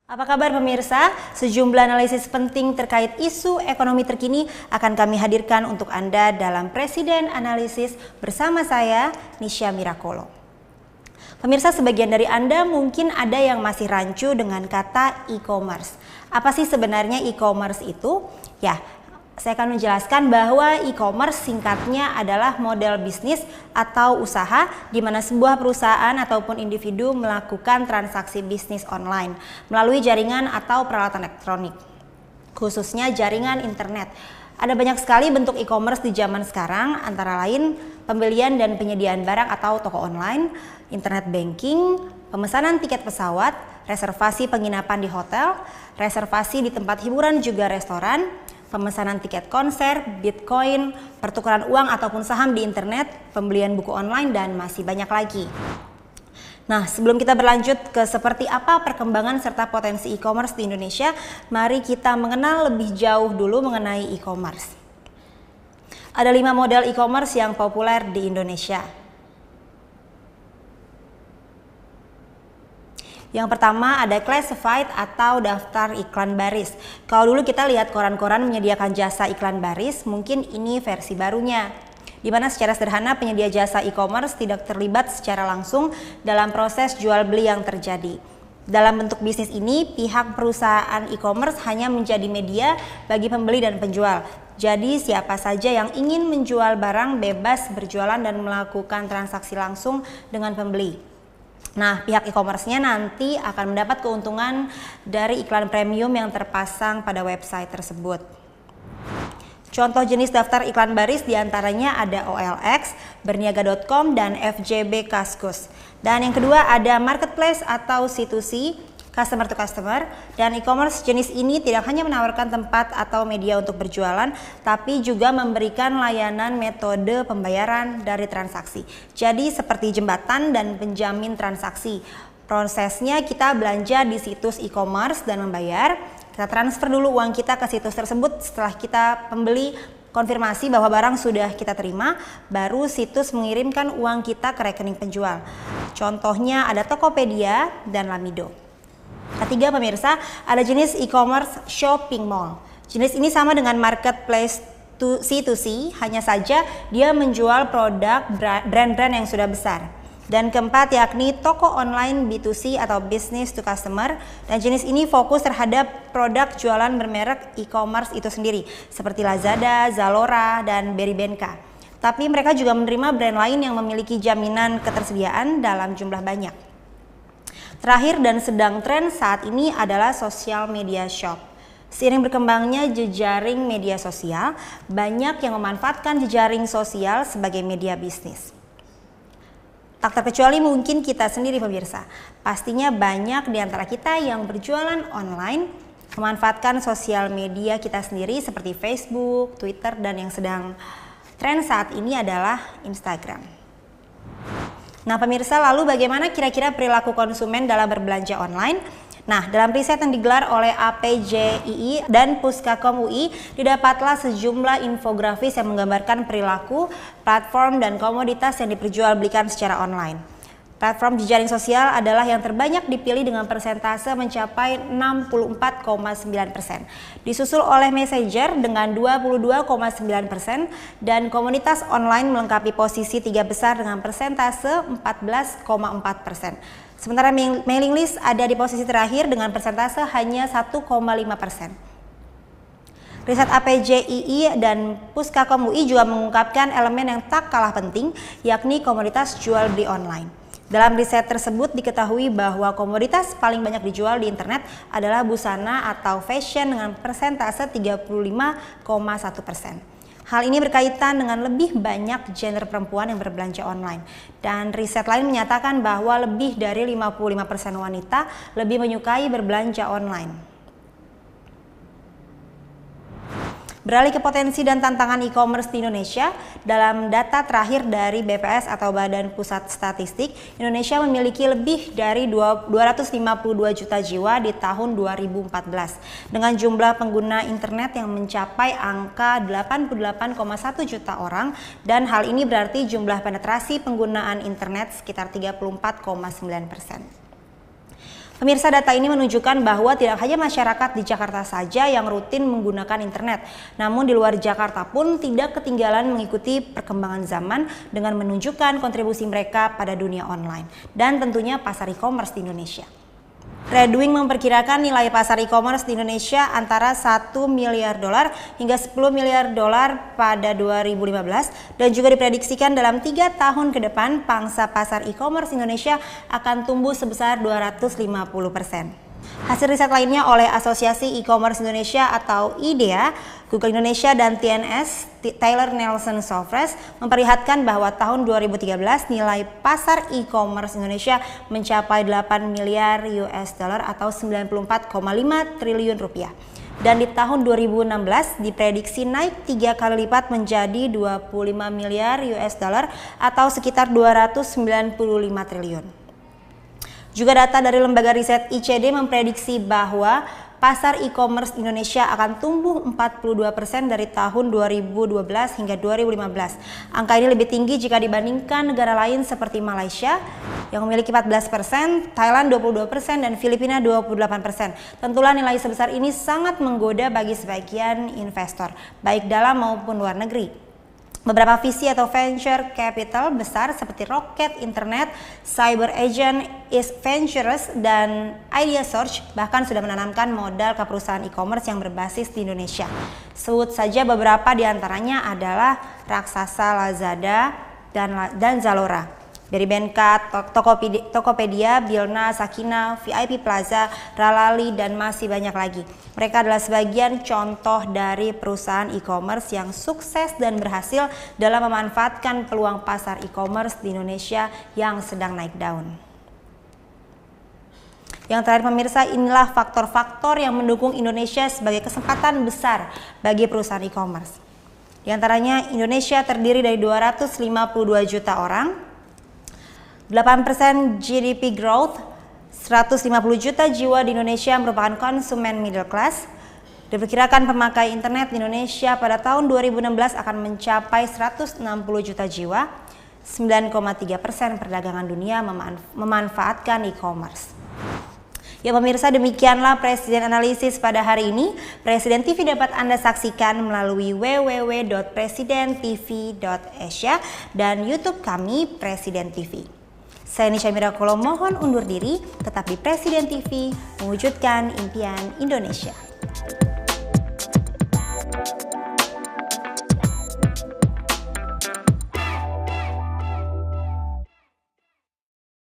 Apa kabar pemirsa? Sejumlah analisis penting terkait isu ekonomi terkini akan kami hadirkan untuk Anda dalam Presiden Analisis bersama saya, Nisha Mirakolo. Pemirsa, sebagian dari Anda mungkin ada yang masih rancu dengan kata e-commerce. Apa sih sebenarnya e-commerce itu? Ya, saya akan menjelaskan bahwa e-commerce singkatnya adalah model bisnis atau usaha di mana sebuah perusahaan ataupun individu melakukan transaksi bisnis online melalui jaringan atau peralatan elektronik, khususnya jaringan internet. Ada banyak sekali bentuk e-commerce di zaman sekarang, antara lain pembelian dan penyediaan barang atau toko online, internet banking, pemesanan tiket pesawat, reservasi penginapan di hotel, reservasi di tempat hiburan juga restoran, pemesanan tiket konser, bitcoin, pertukaran uang ataupun saham di internet, pembelian buku online, dan masih banyak lagi. Nah, sebelum kita berlanjut ke seperti apa perkembangan serta potensi e-commerce di Indonesia, mari kita mengenal lebih jauh dulu mengenai e-commerce. Ada 5 model e-commerce yang populer di Indonesia. Yang pertama ada classified atau daftar iklan baris. Kalau dulu kita lihat koran-koran menyediakan jasa iklan baris, mungkin ini versi barunya, di mana secara sederhana penyedia jasa e-commerce tidak terlibat secara langsung dalam proses jual beli yang terjadi. Dalam bentuk bisnis ini, pihak perusahaan e-commerce hanya menjadi media bagi pembeli dan penjual. Jadi siapa saja yang ingin menjual barang bebas berjualan dan melakukan transaksi langsung dengan pembeli. Nah, pihak e-commerce-nya nanti akan mendapat keuntungan dari iklan premium yang terpasang pada website tersebut. Contoh jenis daftar iklan baris diantaranya ada OLX, berniaga.com, dan FJB Kaskus. Dan yang kedua ada marketplace atau C2C, customer to customer, dan e-commerce jenis ini tidak hanya menawarkan tempat atau media untuk berjualan, tapi juga memberikan layanan metode pembayaran dari transaksi. Jadi seperti jembatan dan penjamin transaksi. Prosesnya kita belanja di situs e-commerce dan membayar. Kita transfer dulu uang kita ke situs tersebut. Setelah kita pembeli konfirmasi bahwa barang sudah kita terima, baru situs mengirimkan uang kita ke rekening penjual. Contohnya ada Tokopedia dan Lamido. Ketiga pemirsa, ada jenis e-commerce shopping mall. Jenis ini sama dengan marketplace C2C, hanya saja dia menjual produk brand-brand yang sudah besar. Dan keempat yakni toko online B2C atau business to customer, dan jenis ini fokus terhadap produk jualan bermerek e-commerce itu sendiri seperti Lazada, Zalora, dan Beribenka. Tapi mereka juga menerima brand lain yang memiliki jaminan ketersediaan dalam jumlah banyak. Terakhir dan sedang tren saat ini adalah social media shop. Seiring berkembangnya jejaring media sosial, banyak yang memanfaatkan jejaring sosial sebagai media bisnis. Tak terkecuali mungkin kita sendiri pemirsa. Pastinya banyak di antara kita yang berjualan online memanfaatkan sosial media kita sendiri seperti Facebook, Twitter, dan yang sedang tren saat ini adalah Instagram. Nah pemirsa, lalu bagaimana kira-kira perilaku konsumen dalam berbelanja online? Nah, dalam riset yang digelar oleh APJII dan Puskakom UI, didapatlah sejumlah infografis yang menggambarkan perilaku, platform, dan komoditas yang diperjualbelikan secara online. Platform jejaring sosial adalah yang terbanyak dipilih dengan persentase mencapai 64,9%. Disusul oleh Messenger dengan 22,9% dan komunitas online melengkapi posisi 3 besar dengan persentase 14,4%. Sementara mailing list ada di posisi terakhir dengan persentase hanya 1,5%. Riset APJII dan Puskakom UI juga mengungkapkan elemen yang tak kalah penting, yakni komoditas jual beli online. Dalam riset tersebut diketahui bahwa komoditas paling banyak dijual di internet adalah busana atau fashion dengan persentase 35,1%. Hal ini berkaitan dengan lebih banyak gender perempuan yang berbelanja online. Dan riset lain menyatakan bahwa lebih dari 55% wanita lebih menyukai berbelanja online. Beralih ke potensi dan tantangan e-commerce di Indonesia, dalam data terakhir dari BPS atau Badan Pusat Statistik, Indonesia memiliki lebih dari 252 juta jiwa di tahun 2014 dengan jumlah pengguna internet yang mencapai angka 88,1 juta orang, dan hal ini berarti jumlah penetrasi penggunaan internet sekitar 34,9%. Pemirsa, data ini menunjukkan bahwa tidak hanya masyarakat di Jakarta saja yang rutin menggunakan internet, namun di luar Jakarta pun tidak ketinggalan mengikuti perkembangan zaman dengan menunjukkan kontribusi mereka pada dunia online dan tentunya pasar e-commerce di Indonesia. Redwing memperkirakan nilai pasar e-commerce di Indonesia antara 1 miliar dolar hingga 10 miliar dolar pada 2015 dan juga diprediksikan dalam 3 tahun ke depan pangsa pasar e-commerce Indonesia akan tumbuh sebesar 250%. Hasil riset lainnya oleh Asosiasi E-commerce Indonesia atau IDEA, Google Indonesia dan TNS, Taylor Nelson Sofres, memperlihatkan bahwa tahun 2013 nilai pasar e-commerce Indonesia mencapai 8 miliar US dollar atau 94,5 triliun rupiah. Dan di tahun 2016 diprediksi naik 3 kali lipat menjadi 25 miliar US dollar atau sekitar 295 triliun. Juga data dari lembaga riset ICD memprediksi bahwa pasar e-commerce Indonesia akan tumbuh 42% dari tahun 2012 hingga 2015. Angka ini lebih tinggi jika dibandingkan negara lain seperti Malaysia yang memiliki 14%, Thailand 22%, dan Filipina 28%. Tentulah nilai sebesar ini sangat menggoda bagi sebagian investor, baik dalam maupun luar negeri. Beberapa visi atau venture capital besar seperti Rocket Internet, Cyber Agent, East Ventures, dan Idea Search bahkan sudah menanamkan modal ke perusahaan e-commerce yang berbasis di Indonesia. Sebut saja beberapa di antaranya adalah raksasa Lazada dan Zalora. Dari Benkat, Tokopedia, Bilna, Sakina, VIP Plaza, Ralali, dan masih banyak lagi. Mereka adalah sebagian contoh dari perusahaan e-commerce yang sukses dan berhasil dalam memanfaatkan peluang pasar e-commerce di Indonesia yang sedang naik daun. Yang terakhir pemirsa, inilah faktor-faktor yang mendukung Indonesia sebagai kesempatan besar bagi perusahaan e-commerce. Di antaranya Indonesia terdiri dari 252 juta orang, 8% GDP growth, 150 juta jiwa di Indonesia merupakan konsumen middle class. Diperkirakan pemakai internet di Indonesia pada tahun 2016 akan mencapai 160 juta jiwa. 9,3% perdagangan dunia memanfaatkan e-commerce. Ya pemirsa, demikianlah Presiden Analisis pada hari ini. Presiden TV dapat Anda saksikan melalui www.presidentv.asia dan YouTube kami Presiden TV. Saya Nisha Mirakulo mohon undur diri, tetap di Presiden TV, mewujudkan impian Indonesia.